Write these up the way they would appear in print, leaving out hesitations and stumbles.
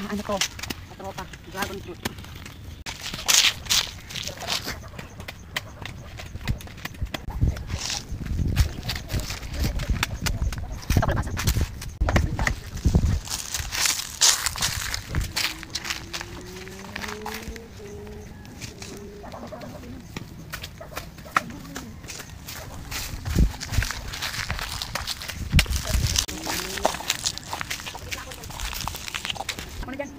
ano to? Sa tropa. Dragon fruit. Ito kalabasa. Muna dyan.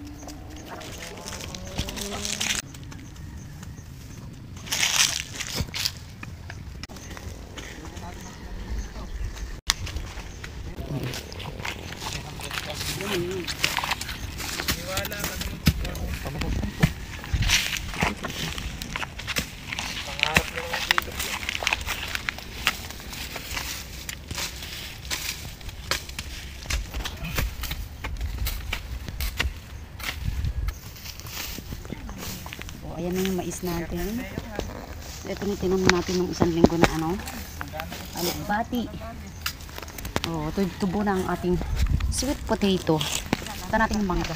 Ayan na yung mais natin. Ito na tinanong natin ng isang linggo na alugbati. Oh, tubo na ang ating sweet potato. Ito natin yung mangga.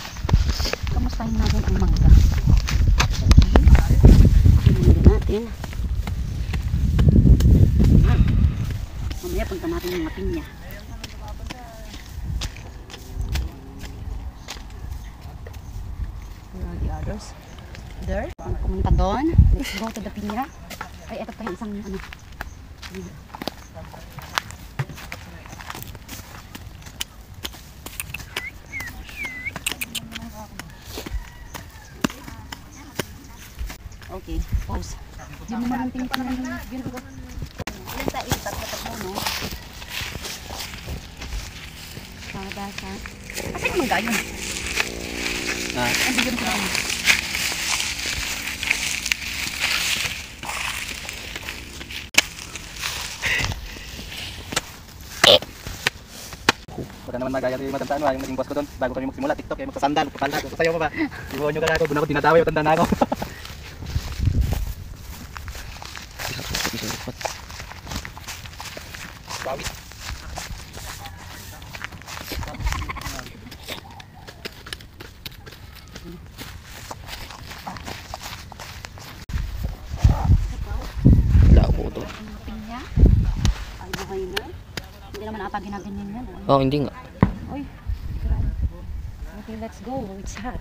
Kamustahin natin ang mangga. Tingnan natin. Mamaya punta natin yung pinya. Where are the others? There. Pumunta doon. Let's go to the pinya. Ay, ito pa yung isang ano. Okay, pause. Diyan naman ang tingin ng yun ko. Ilan tayo? Tatlo, no? Kalabasa. Kasi naman gayon. Ang bigyan ko naman. Wala naman magaya yung matandaan mo, yung naging boss ko doon. Bago kami magsimula, TikTok, yung magsasandal, sasayaw pa ba? Ibuhan nyo ka ako, doon ako dinadaway, matanda na ako. Bawi. Labo to. Pinya. Ay, buhay na. Hindi naman ata ginaganyan yan. Oh, hindi nga. Oy. Okay, let's go. It's hot.